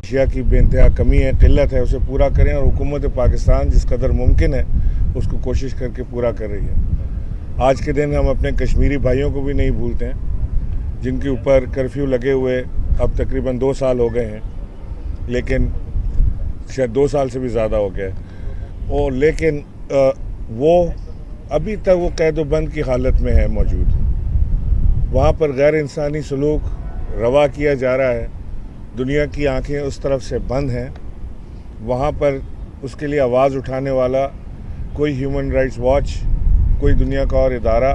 अशिया की बेइंतहा कमी है, किल्लत है, उसे पूरा करें और हुकूमत पाकिस्तान जिस कदर मुमकिन है उसको कोशिश करके पूरा कर रही है। आज के दिन हम अपने कश्मीरी भाइयों को भी नहीं भूलते हैं जिनके ऊपर कर्फ्यू लगे हुए अब तकरीबन 2 साल हो गए हैं, लेकिन शायद 2 साल से भी ज़्यादा हो गया है, और लेकिन वो अभी तक वो कैद बंद की हालत में है मौजूद। वहाँ पर गैर इंसानी सलूक रवा किया जा रहा है, दुनिया की आंखें उस तरफ से बंद हैं। वहाँ पर उसके लिए आवाज़ उठाने वाला कोई ह्यूमन राइट्स वॉच, कोई दुनिया का और इदारा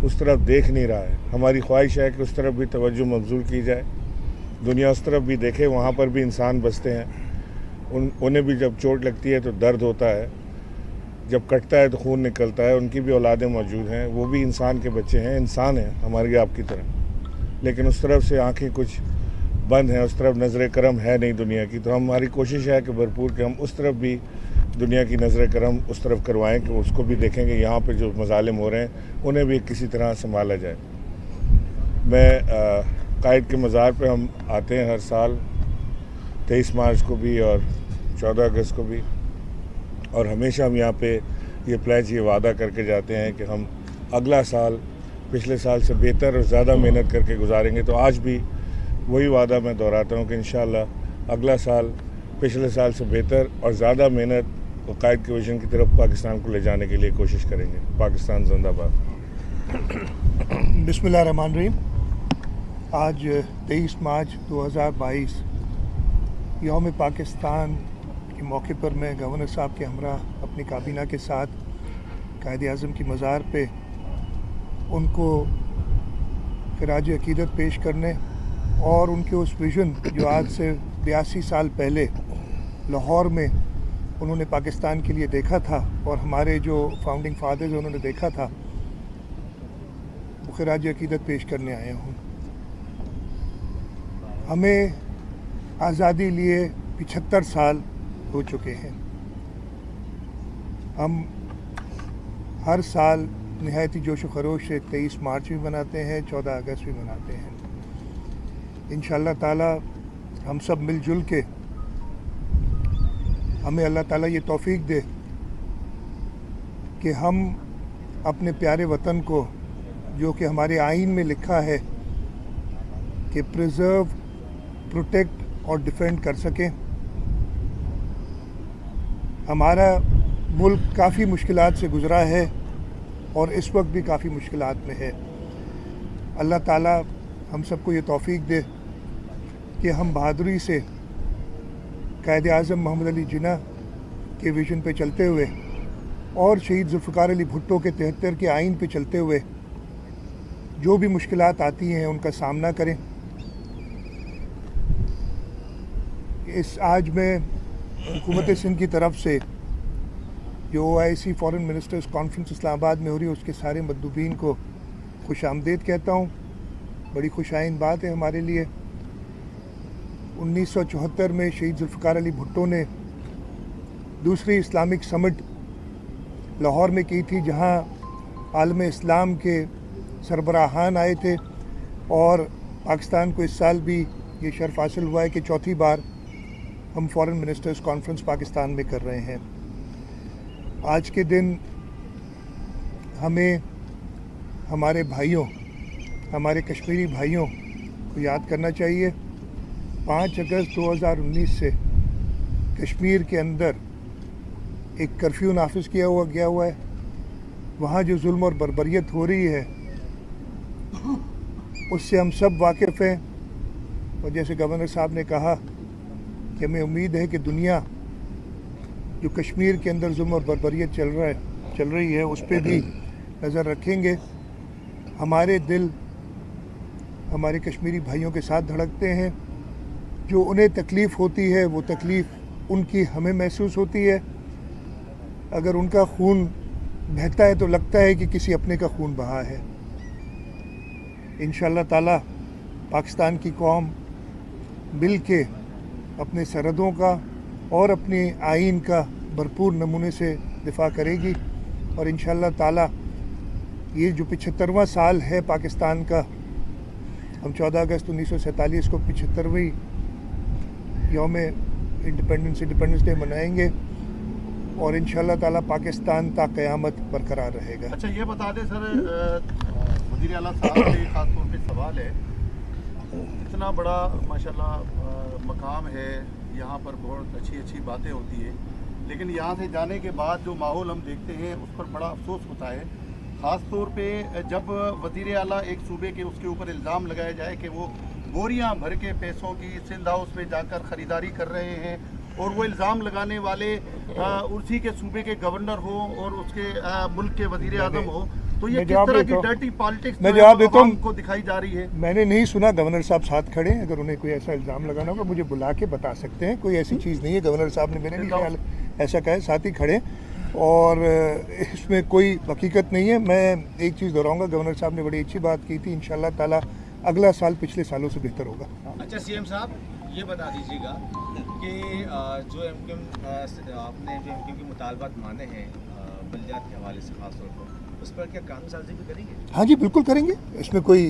उस तरफ देख नहीं रहा है। हमारी ख्वाहिश है कि उस तरफ भी तवज्जो मबज़ूल की जाए, दुनिया उस तरफ भी देखे। वहाँ पर भी इंसान बसते हैं, उन्हें भी जब चोट लगती है तो दर्द होता है, जब कटता है तो खून निकलता है। उनकी भी औलादें मौजूद हैं, वो भी इंसान के बच्चे हैं, इंसान हैं हमारी आपकी तरह, लेकिन उस तरफ से आंखें कुछ बंद हैं, उस तरफ नज़र करम है नहीं दुनिया की। तो हमारी कोशिश है कि भरपूर कि हम उस तरफ भी दुनिया की नज़र करम उस तरफ करवाएं कि उसको भी देखेंगे यहाँ पर जो मज़ालिम हो रहे हैं उन्हें भी किसी तरह संभाला जाए। मैं कायद के मज़ार पे हम आते हैं हर साल, 23 मार्च को भी और 14 अगस्त को भी, और हमेशा हम यहाँ पे ये प्लेज, ये वादा करके जाते हैं कि हम अगला साल पिछले साल से बेहतर और ज़्यादा मेहनत करके गुजारेंगे। तो आज भी वही वादा मैं दोहराता हूँ कि इंशाअल्लाह अगला साल पिछले साल से बेहतर और ज़्यादा मेहनत और कायद के विजन की तरफ पाकिस्तान को ले जाने के लिए कोशिश करेंगे। पाकिस्तान जिंदाबाद। बिस्मिल्लाहिर्रहमानिर्रहीम। आज 23 मार्च 2022 यौम पाकिस्तान के मौके पर मैं गवर्नर साहब के हमरा अपनी काबीना के साथ कायद-ए-आज़म की मज़ार पे उनको खिराज अक़ीदत पेश करने और उनके उस विज़न जो आज से 82 साल पहले लाहौर में उन्होंने पाकिस्तान के लिए देखा था और हमारे जो फाउंडिंग फादर्स उन्होंने देखा था, वो खिराज अक़ीदत पेश करने आया हूँ। हमें आज़ादी लिए 75 साल हो चुके हैं। हम हर साल नहायत ही जोश व खरोश से 23 मार्च भी मनाते हैं, 14 अगस्त भी मनाते हैं। इंशाअल्लाह ताला हम सब मिलजुल के, हमें अल्लाह ताला ये तौफीक दे कि हम अपने प्यारे वतन को, जो कि हमारे आइन में लिखा है कि प्रिजर्व, प्रोटेक्ट और डिफेंड कर सकें। हमारा मुल्क काफ़ी मुश्किलात से गुज़रा है और इस वक्त भी काफ़ी मुश्किलात में है। अल्लाह ताला हम सबको ये तौफीक दे कि हम बहादुरी से कायद-ए-आज़म मोहम्मद अली जिन्ना के विज़न पे चलते हुए और शहीद ज़ुल्फ़िकार अली भुट्टो के 73 के आइन पे चलते हुए जो भी मुश्किलात आती हैं उनका सामना करें। इस आज में हुकूमत सिंध की तरफ से जो OIC foreign ministers conference Islamabad में हो रही है, उसके सारे मंदूबीन को खुश आमदीद कहता हूँ। बड़ी खुशाइन बात है हमारे लिए। 1974 में शहीद ज़ुल्फ़िकार अली भुट्टो ने दूसरी इस्लामिक समिट लाहौर में की थी, जहाँ आलम इस्लाम के सरबराहान आए थे, और पाकिस्तान को इस साल भी ये शर्फ हासिल हुआ है कि चौथी बार हम फॉरेन मिनिस्टर्स कॉन्फ्रेंस पाकिस्तान में कर रहे हैं। आज के दिन हमें हमारे भाइयों, हमारे कश्मीरी भाइयों को याद करना चाहिए। 5 अगस्त 2019 से कश्मीर के अंदर एक कर्फ्यू नाफिज किया हुआ है। वहाँ जो जुल्म और बर्बरियत हो रही है उससे हम सब वाकिफ़ हैं, और जैसे गवर्नर साहब ने कहा कि हमें उम्मीद है कि दुनिया जो कश्मीर के अंदर जुल्म और बर्बरियत चल रही है उस पर भी नज़र रखेंगे। हमारे दिल हमारे कश्मीरी भाइयों के साथ धड़कते हैं। जो उन्हें तकलीफ़ होती है वो तकलीफ़ उनकी हमें महसूस होती है। अगर उनका खून बहता है तो लगता है कि किसी अपने का खून बहा है। इंशाअल्लाह ताला पाकिस्तान की कौम मिल के अपने सरहदों का और अपने आइन का भरपूर नमूने से दिफा करेगी, और इंशाअल्लाह ताला ये जो 75वां साल है पाकिस्तान का, हम 14 अगस्त 1947 को 75वीं यौम इंडिपेंडेंस डे मनाएंगे और इंशाअल्लाह ताला पाकिस्तान ता क़यामत बरकरार रहेगा। अच्छा ये बता दें सर, वज़ीर आला साहब से खास तौर पे सवाल है, इतना बड़ा माशाल्लाह मकाम है, यहाँ पर बहुत अच्छी अच्छी बातें होती है, लेकिन यहाँ से जाने के बाद जो माहौल हम देखते हैं उस पर बड़ा अफसोस होता है। ख़ास तौर पे जब वज़ीर आला एक सूबे के उसके ऊपर इल्ज़ाम लगाया जाए कि वो बोरियां भर के पैसों की सिंध हाउस में जाकर ख़रीदारी कर रहे हैं, और वो इल्ज़ाम लगाने वाले उसी के सूबे के गवर्नर हो और उसके मुल्क के वज़ीर आज़म हो, तो ये किस तरह की डर्टी पॉलिटिक्स मैं जवाब देता हूँ को दिखाई जा रही है। मैंने नहीं सुना गवर्नर साहब साथ खड़े हैं, अगर उन्हें कोई ऐसा इल्ज़ाम लगाना होगा मुझे बुला के बता सकते हैं, कोई ऐसी चीज़ नहीं है, गवर्नर साहब ने मेरे नहीं ख्याल ऐसा कहा है, साथ ही खड़े, और इसमें कोई हकीकत नहीं है। मैं एक चीज़ दोहराऊंगा, गवर्नर साहब ने बड़ी अच्छी बात की थी, इंशाअल्लाह ताला अगला साल पिछले सालों से बेहतर होगा। अच्छा सीएम साहब ये बता दीजिएगा कि जो एमक्यूएम आपने जो एमक्यूएम के मुतालबात माने हैं बल्दियात के हवाले से खास तौर पर, उस पर क्या कानून साजी भी करेंगे? हाँ जी बिल्कुल करेंगे, इसमें कोई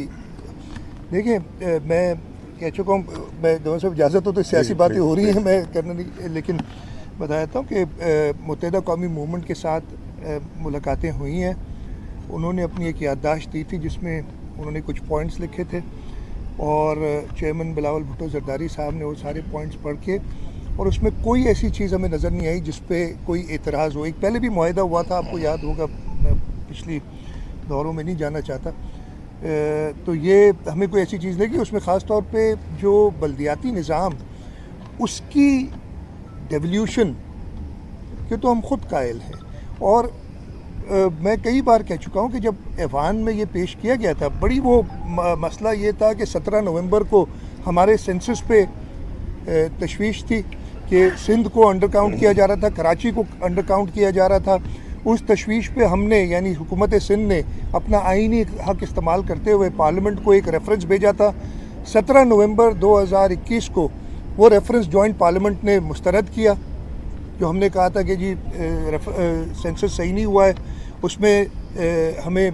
देखिए मैं कह चुका हूँ, मैं गवर्नर साहब इजाज़त हो तो सियासी बातें हो रही हैं, मैं करना नहीं, लेकिन बताता हूँ कि मुत्तहिदा कौमी मूवमेंट के साथ मुलाकातें हुई हैं, उन्होंने अपनी एक याददाश्त दी थी जिसमें उन्होंने कुछ पॉइंट्स लिखे थे, और चेयरमैन बिलावल भुट्टो जरदारी साहब ने वो सारे पॉइंट्स पढ़ के, और उसमें कोई ऐसी चीज़ हमें नज़र नहीं आई जिस पे कोई एतराज़ हो। एक पहले भी मुआहदा हुआ था, आपको याद होगा, मैं पिछली दौरों में नहीं जाना चाहता, तो ये हमें कोई ऐसी चीज़ नहीं कि उसमें ख़ास तौर पे जो बल्दियाती निज़ाम उसकी डेवल्यूशन के तो हम ख़ुद कायल हैं, और मैं कई बार कह चुका हूँ कि जब ऐवान में ये पेश किया गया था, बड़ी वो मसला ये था कि 17 नवंबर को हमारे सेंसस पे तशवीश थी कि सिंध को अंडर काउंट किया जा रहा था, कराची को अंडर काउंट किया जा रहा था। उस तशवीश पे हमने यानी हुकूमत सिंध ने अपना आइनी हक इस्तेमाल करते हुए पार्लियामेंट को एक रेफरेंस भेजा था। 17 नवंबर 2021 को वो रेफरेंस जॉइंट पार्लियामेंट ने मुस्तरद किया, जो हमने कहा था कि जी सेंसस सही नहीं हुआ है, उसमें हमें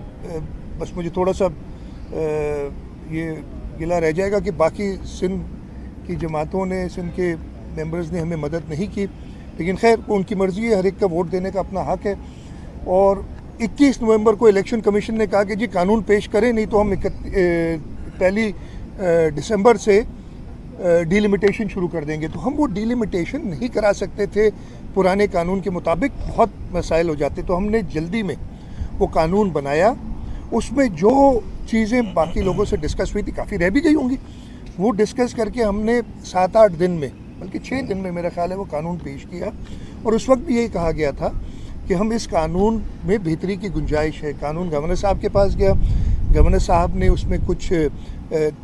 बस मुझे थोड़ा सा ये गिला रह जाएगा कि बाकी सिंध की जमातों ने, सिंध के मेंबर्स ने हमें मदद नहीं की, लेकिन खैर उनकी मर्ज़ी है, हर एक का वोट देने का अपना हक है। और 21 नवंबर को इलेक्शन कमीशन ने कहा कि जी कानून पेश करें, नहीं तो हम 1 दिसंबर से डिलिमिटेशन शुरू कर देंगे। तो हम वो डिलिमिटेशन नहीं करा सकते थे पुराने कानून के मुताबिक, बहुत मसाइल हो जाते, तो हमने जल्दी में वो कानून बनाया। उसमें जो चीज़ें बाकी लोगों से डिस्कस हुई थी, काफ़ी रह भी गई होंगी, वो डिस्कस करके हमने 7-8 दिन में, बल्कि 6 दिन में मेरा ख्याल है वो कानून पेश किया। और उस वक्त भी यही कहा गया था कि हम इस कानून में बेहतरी की गुंजाइश है। कानून गवर्नर साहब के पास गया, गवर्नर साहब ने उसमें कुछ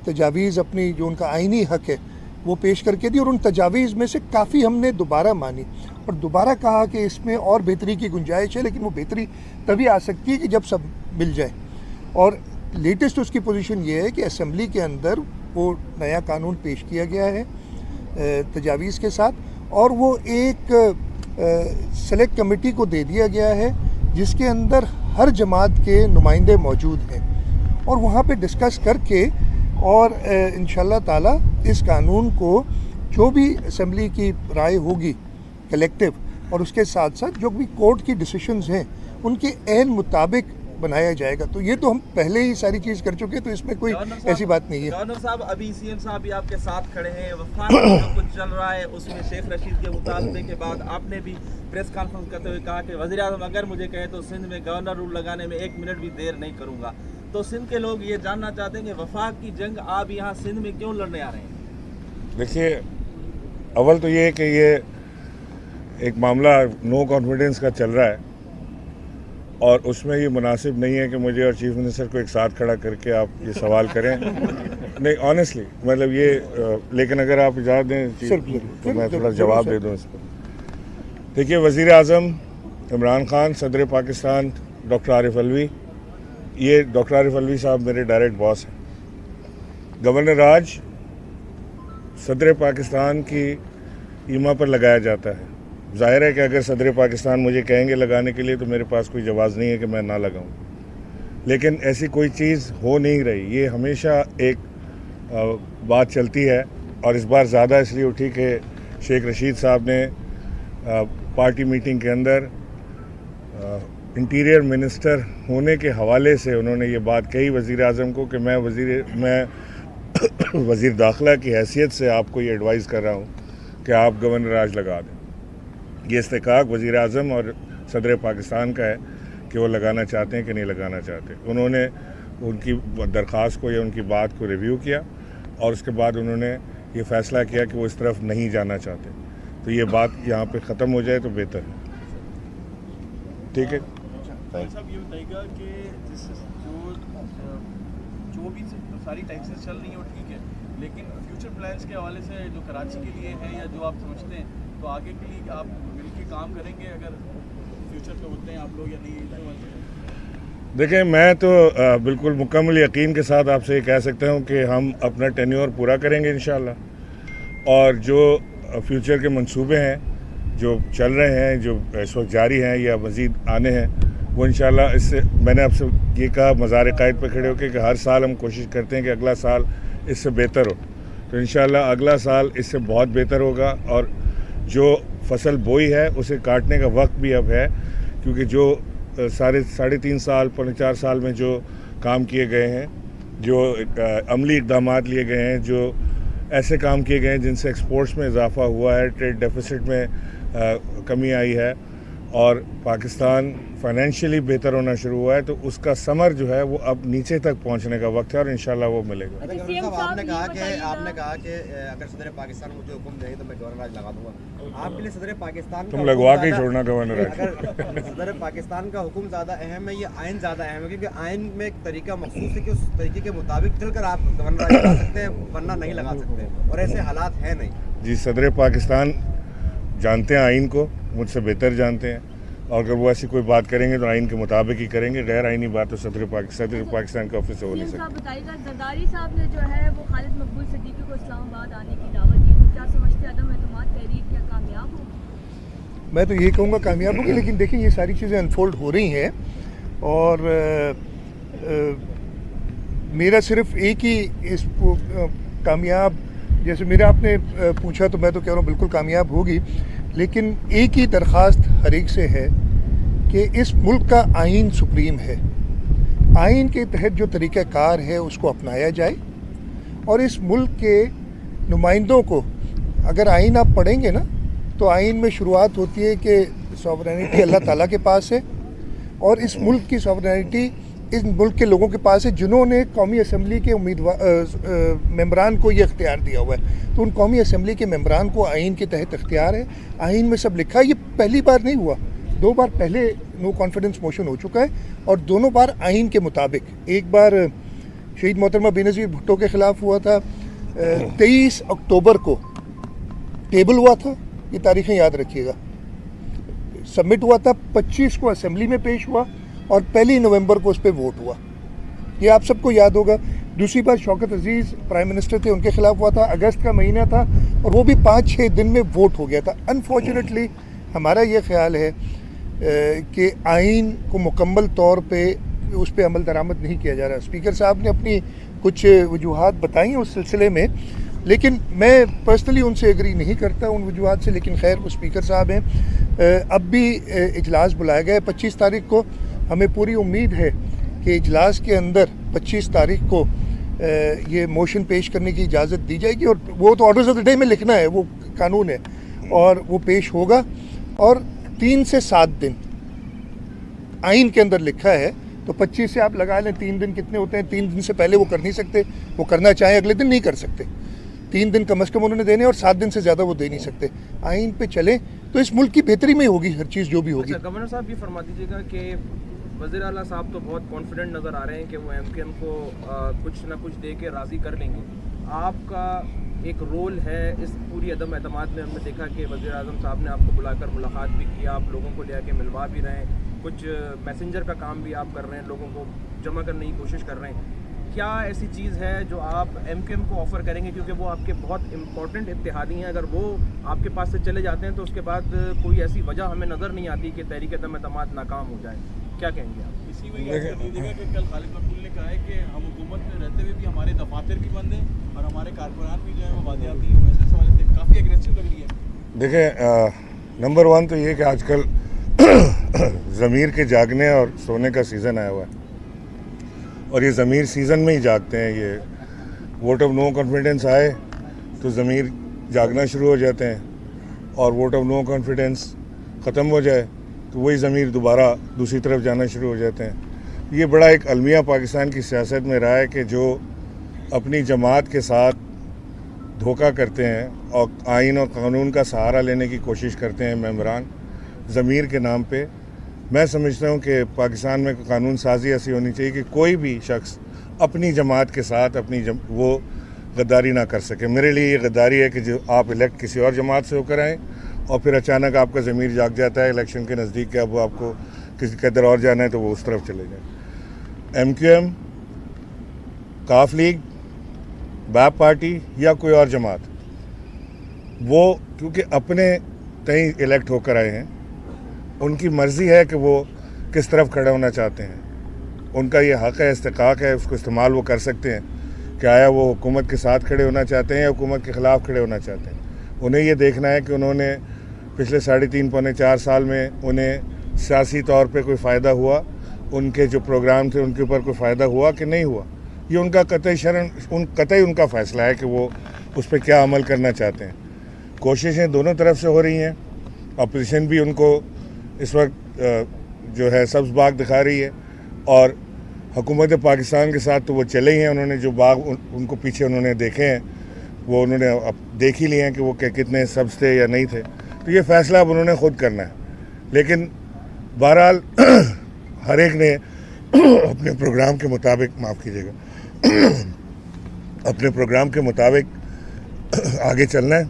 तजावीज़ अपनी जो उनका आइनी हक है वो पेश करके दी, और उन तजावीज़ में से काफ़ी हमने दोबारा मानी और दोबारा कहा कि इसमें और बेहतरी की गुंजाइश है, लेकिन वो बेहतरी तभी आ सकती है कि जब सब मिल जाए। और लेटेस्ट उसकी पोजीशन ये है कि असेंबली के अंदर वो नया कानून पेश किया गया है तजावीज़ के साथ, और वो एक सेलेक्ट कमेटी को दे दिया गया है जिसके अंदर हर जमात के नुमाइंदे मौजूद हैं, और वहाँ पे डिस्कस करके और इंशाअल्लाह ताला इस कानून को जो भी असेंबली की राय होगी कलेक्टिव, और उसके साथ साथ जो भी कोर्ट की डिसीशंस हैं उनके ऐन मुताबिक बनाया जाएगा। तो ये तो हम पहले ही सारी चीज़ कर चुके हैं, तो इसमें कोई ऐसी बात नहीं है। गवर्नर साहब अभी सीएम साहब भी आपके साथ खड़े हैं, वफाक में जो कुछ चल रहा है उसमें शेख रशीद के मुतालबे के बाद आपने भी प्रेस कॉन्फ्रेंस करते हुए कहा कि वज़ीर आज़म अगर मुझे कहे तो सिंध में गवर्नर रूल लगाने में 1 मिनट भी देर नहीं करूँगा। तो सिंध के लोग ये जानना चाहते हैं कि वफाक की जंग आप यहाँ सिंध में क्यों लड़ने आ रहे हैं? देखिए, अव्वल तो ये है कि ये एक मामला नो कॉन्फिडेंस का चल रहा है, और उसमें ये मुनासिब नहीं है कि मुझे और चीफ मिनिस्टर को एक साथ खड़ा करके आप ये सवाल करें। नहीं, ऑनेस्टली मतलब ये लेकिन अगर आप इजाज़त दें तो मैं थोड़ा जवाब दे दूँ इस पर। देखिए, वज़ीर आज़म इमरान खान, सदर पाकिस्तान डॉक्टर आरिफ अलवी, ये डॉक्टर आरिफ अलवी साहब मेरे डायरेक्ट बॉस हैं। गवर्नर राज सदर पाकिस्तान की ईमा पर लगाया जाता है। ज़ाहिर है कि अगर सदर पाकिस्तान मुझे कहेंगे लगाने के लिए तो मेरे पास कोई जवाज़ नहीं है कि मैं ना लगाऊं, लेकिन ऐसी कोई चीज़ हो नहीं रही। ये हमेशा एक बात चलती है और इस बार ज़्यादा इसलिए उठी कि शेख रशीद साहब ने पार्टी मीटिंग के अंदर इंटीरियर मिनिस्टर होने के हवाले से उन्होंने ये बात कही वज़ीर आज़म को कि मैं वज़ीर दाखिला की हैसियत से आपको ये एडवाइस कर रहा हूँ कि आप गवर्नर राज लगा दें। ये इस्तेकाक वज़ीर आज़म और सदर पाकिस्तान का है कि वो लगाना चाहते हैं कि नहीं लगाना चाहते। उन्होंने उनकी दरख्वास्त को या उनकी बात को रिव्यू किया और उसके बाद उन्होंने ये फ़ैसला किया कि वो इस तरफ नहीं जाना चाहते। तो ये बात यहाँ पे ख़त्म हो जाए तो बेहतर है। ठीक है साहब, ये बताइएगा कि जो भी सारी टैक्सेस चल रही हैं वो ठीक है, लेकिन फ्यूचर प्लान्स के हवाले से जो कराची के लिए है या जो आप समझते हैं, तो आगे के लिए आप मिलके काम करेंगे अगर फ्यूचर पे होते हैं आप लोग या नहीं? देखें, मैं तो बिल्कुल मुकम्मल यकीन के साथ आपसे ये कह सकता हूँ कि हम अपना टेन्योर पूरा करेंगे इंशाल्लाह, और जो फ्यूचर के मंसूबे हैं जो चल रहे हैं, जो इस वक्त जारी हैं या मज़ीद आने हैं, वो इंशाल्लाह इससे मैंने आपसे ये कहा मज़ार क़ायद पर खड़े होकर कि हर साल हम कोशिश करते हैं कि अगला साल इससे बेहतर हो। तो इंशाल्लाह अगला साल इससे बहुत बेहतर होगा। और जो फसल बोई है उसे काटने का वक्त भी अब है, क्योंकि जो साढ़े 3 साल 4 साल में जो काम किए गए हैं, जो अमली इक़दामात लिए गए हैं, जो ऐसे काम किए गए हैं जिनसे एक्सपोर्ट्स में इजाफ़ा हुआ है, ट्रेड डेफिसिट में कमी आई है और पाकिस्तान फाइनेंशियली बेहतर होना शुरू हुआ है, तो उसका समर जो है वो अब नीचे तक पहुंचने का वक्त है और इंशाल्लाह वो मिलेगा। आपने कहा कि अगर सदर पाकिस्तान मुझे हुक्म देंगे तो मैं गवर्नर राज लगा दूंगा। आपके लिए सदर पाकिस्तान तुम लगवा के छोड़ना गवर्नर राज। अगर सदर पाकिस्तान का हुक्म ज़्यादा अहम है या आइन ज़्यादा अहम है? क्योंकि आइन में एक तरीका मखसूस है कि उस तरीके के मुताबिक चलकर आप गवर्नर राज लगा सकते हैं, वरना नहीं लगा सकते, और ऐसे हालात है नहीं। जी, सदर पाकिस्तान जानते हैं आइन को, मुझसे बेहतर जानते हैं, और अगर वो ऐसी कोई बात करेंगे तो आइन के मुताबिक ही करेंगे। गैर आइनी बात तो सदर पाकिस्तान के ऑफिस से हो नहीं सकती। बताइएगा, जरदारी साहब ने जो है वो खालिद मकबूल सिद्दीकी को इस्लामाबाद आने की दावत दी, तो क्या समझते हैं अदम एतमाद तहरीक क्या कामयाब होगी? मैं तो ये कहूँगा कामयाब होगी, लेकिन देखिए ये सारी चीज़ें अनफोल्ड हो रही हैं और मेरा सिर्फ एक ही इस कामयाब, जैसे मेरा आपने पूछा तो मैं तो कह रहा हूँ बिल्कुल कामयाब होगी, लेकिन एक ही दरख्वास्त हर एक से है कि इस मुल्क का आइन सुप्रीम है। आइन के तहत जो तरीक़ाकार है उसको अपनाया जाए, और इस मुल्क के नुमाइंदों को, अगर आइन आप पढ़ेंगे ना तो आइन में शुरुआत होती है कि सॉवरेनिटी अल्लाह ताला के पास है, और इस मुल्क की सॉवरेनिटी इस मुल्क के लोगों के पास है जिन्होंने कौमी असम्बली के मेंबरान को ये इख्तियार दिया हुआ है। तो उन कौमी असम्बली के मेंबरान को आइन के तहत इख्तियार है, आइन में सब लिखा है। ये पहली बार नहीं हुआ, 2 बार पहले नो कॉन्फिडेंस मोशन हो चुका है, और दोनों बार आइन के मुताबिक। एक बार शहीद मोहतरमा बेनज़ीर भुट्टो के ख़िलाफ़ हुआ था, 23 अक्टूबर को टेबल हुआ था, ये तारीखें याद रखिएगा, सबमिट हुआ था, 25 को असम्बली में पेश हुआ और 1 नवंबर को उस पर वोट हुआ, ये आप सबको याद होगा। दूसरी बार शौकत अजीज़ प्राइम मिनिस्टर थे, उनके ख़िलाफ़ हुआ था, अगस्त का महीना था, और वो भी 5-6 दिन में वोट हो गया था। अनफॉर्चुनेटली हमारा ये ख्याल है कि आइन को मुकम्मल तौर पे उस पर अमल दरामद नहीं किया जा रहा। स्पीकर साहब ने अपनी कुछ वजूहात बताई हैं उस सिलसिले में, लेकिन मैं पर्सनली उनसे एग्री नहीं करता उन वजूहात से, लेकिन खैर वो स्पीकर साहब हैं। अब भी इजलास बुलाया गया है 25 तारीख को। हमें पूरी उम्मीद है कि इजलास के अंदर 25 तारीख को ये मोशन पेश करने की इजाज़त दी जाएगी, और वो तो ऑर्डर्स ऑफ द डे में लिखना है, वो कानून है, और वो पेश होगा। और 3 से 7 दिन आइन के अंदर लिखा है, तो 25 से आप लगा लें 3 दिन कितने होते हैं। 3 दिन से पहले वो कर नहीं सकते, वो करना चाहें अगले दिन नहीं कर सकते। 3 दिन कम अज़ कम उन्होंने देने, और 7 दिन से ज़्यादा वो दे नहीं सकते। आइन पे चलें तो इस मुल्क की बेहतरी में होगी हर चीज़ जो भी होगी। अच्छा, गवर्नर साहब ये फरमा दीजिएगा कि वज़ीर आला साहब तो बहुत कॉन्फिडेंट नज़र आ रहे हैं कि वो एमकेएम को कुछ ना कुछ दे के राज़ी कर लेंगे। आपका एक रोल है इस पूरी अदम एतमाद में। हमने देखा कि वज़ीर आज़म साहब ने आपको बुलाकर मुलाकात भी किया, आप लोगों को ले आके मिलवा भी रहे हैं, कुछ मैसेंजर का काम भी आप कर रहे हैं, लोगों को जमा करने की कोशिश कर रहे हैं। क्या ऐसी चीज़ है जो आप एमकेएम को ऑफ़र करेंगे, क्योंकि वो आपके बहुत इंपॉर्टेंट इत्तेहादी हैं, अगर वो आपके पास से चले जाते हैं तो उसके बाद कोई ऐसी वजह हमें नज़र नहीं आती कि तहरीक अदम एतमाद नाकाम हो जाए? کیا کہیں گے آپ؟ اسی میں ایڈ کر دیجیے گا کہ کل خالد مقبول نے کہا ہے کہ ہم حکومت میں رہتے ہوئے بھی ہمارے دفاتر بھی بند ہیں اور ہمارے کارکنان بھی جو ہیں وہ بادیاتی ہیں، ویسے سوال سے کافی اگریسو لگ رہی ہے. دیکھیں نمبر 1 تو یہ کہ آج کل ضمیر کے جاگنے اور سونے کا سیزن آیا ہوا ہے، اور یہ ضمیر سیزن میں ہی جاگتے ہیں. یہ ووٹ آف نو کانفیڈنس آئے تو ضمیر جاگنا شروع ہو جاتے ہیں، اور ووٹ آف نو کانفیڈنس ختم ہو جائے تو وہی ضمیر دوبارہ دوسری طرف جانا شروع ہو جاتے ہیں. یہ بڑا ایک المیہ پاکستان کی سیاست میں رہا ہے کہ جو اپنی جماعت کے ساتھ دھوکہ کرتے ہیں اور آئین اور قانون کا سہارا لینے کی کوشش کرتے ہیں ممبران ضمیر کے نام پہ. میں سمجھتا ہوں کہ پاکستان میں قانون سازی ایسی ہونی چاہیے کہ کوئی بھی شخص اپنی جماعت کے ساتھ وہ غداری نہ کر سکے. میرے لیے یہ غداری ہے کہ جو آپ الیکٹ کسی اور جماعت سے ہو کر آئیں اور پھر اچانک آپ کا ضمیر جاگ جاتا ہے الیکشن کے نزدیک کہ اب آپ کو کسی قدر اور جانا ہے تو وہ اس طرف چلے جائیں. MQM، کاف لیگ، بیپ پارٹی یا کوئی اور جماعت، وہ کیونکہ اپنے تئیں الیکٹ ہو کر آئے ہیں، ان کی مرضی ہے کہ وہ کس طرف کھڑے ہونا چاہتے ہیں. ان کا یہ حق ہے، استحقاق ہے، اس کو استعمال وہ کر سکتے ہیں کہ آیا وہ حکومت کے ساتھ کھڑے ہونا چاہتے ہیں یا حکومت کے خلاف کھڑے ہونا چاہتے ہیں. انہیں یہ دیکھنا ہے کہ انہوں نے پچھلے 3.5 پونے 4 سال میں انہیں سیاسی طور پہ کوئی فائدہ ہوا، ان کے جو پروگرام تھے ان کے اوپر کوئی فائدہ ہوا کہ نہیں ہوا. یہ ان کا قطعی ان کا فیصلہ ہے کہ وہ اس پہ کیا عمل کرنا چاہتے ہیں. کوششیں دونوں طرف سے ہو رہی ہیں. اپوزیشن بھی ان کو اس وقت جو ہے سبز باغ دکھا رہی ہے، اور حکومت پاکستان کے ساتھ تو وہ چلے ہی ہیں. انہوں نے جو باغ ان کو پیچھے انہوں نے دیکھے ہیں وہ انہوں نے اب دیکھ ہی لیے ہیں کہ وہ کتنے سبز تھے یا نہیں تھے. تو یہ فیصلہ اب انہوں نے خود کرنا ہے. لیکن بہرحال ہر ایک نے اپنے پروگرام کے مطابق اپنے پروگرام کے مطابق آگے چلنا ہے.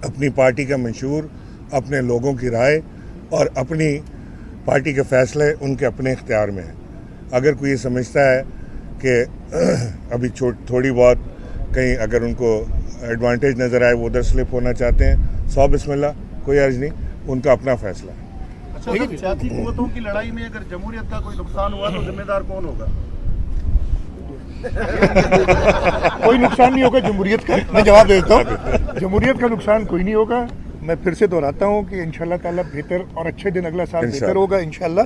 اپنی پارٹی کا منشور، اپنے لوگوں کی رائے اور اپنی پارٹی کے فیصلے ان کے اپنے اختیار میں ہیں. اگر کوئی یہ سمجھتا ہے کہ ابھی تھوڑی بہت کہیں اگر ان کو ایڈوانٹیج نظر آئے وہ ادھر سلپ ہونا چاہتے ہیں، بسم اللہ، کوئی عرض نہیں، ان کا اپنا فیصلہ ہے. اچھا، سیاسی قوتوں کی لڑائی میں اگر جمہوریت کا کوئی نقصان ہوا تو ذمہ دار کون ہوگا؟ کوئی نقصان نہیں ہوگا جمہوریت کا. میں جواب دیتا ہوں، جمہوریت کا نقصان کوئی نہیں ہوگا. میں پھر سے دہراتا ہوں کہ انشاءاللہ تعالیٰ بہتر اور اچھے دن اگلا سال بہتر ہوگا انشاءاللہ.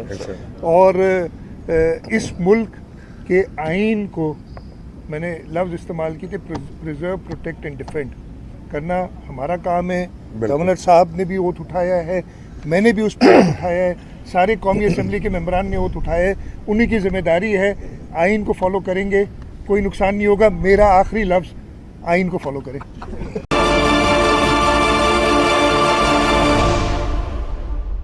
اور اس ملک کے آئین کو میں نے لفظ استعمال کی کہ پریزرو، پروٹیکٹ اینڈ ڈیفینڈ کرنا ہمارا کام ہے. گورنر صاحب نے بھی اوتھ اٹھایا ہے، میں نے بھی اس پہ اوتھ اٹھایا ہے، سارے قومی اسمبلی کے ممبران نے اوتھ اٹھایا ہے. انہی کی ذمہ داری ہے. آئین کو فالو کریں گے، کوئی نقصان نہیں ہوگا. میرا آخری لفظ آئین کو فالو کریں.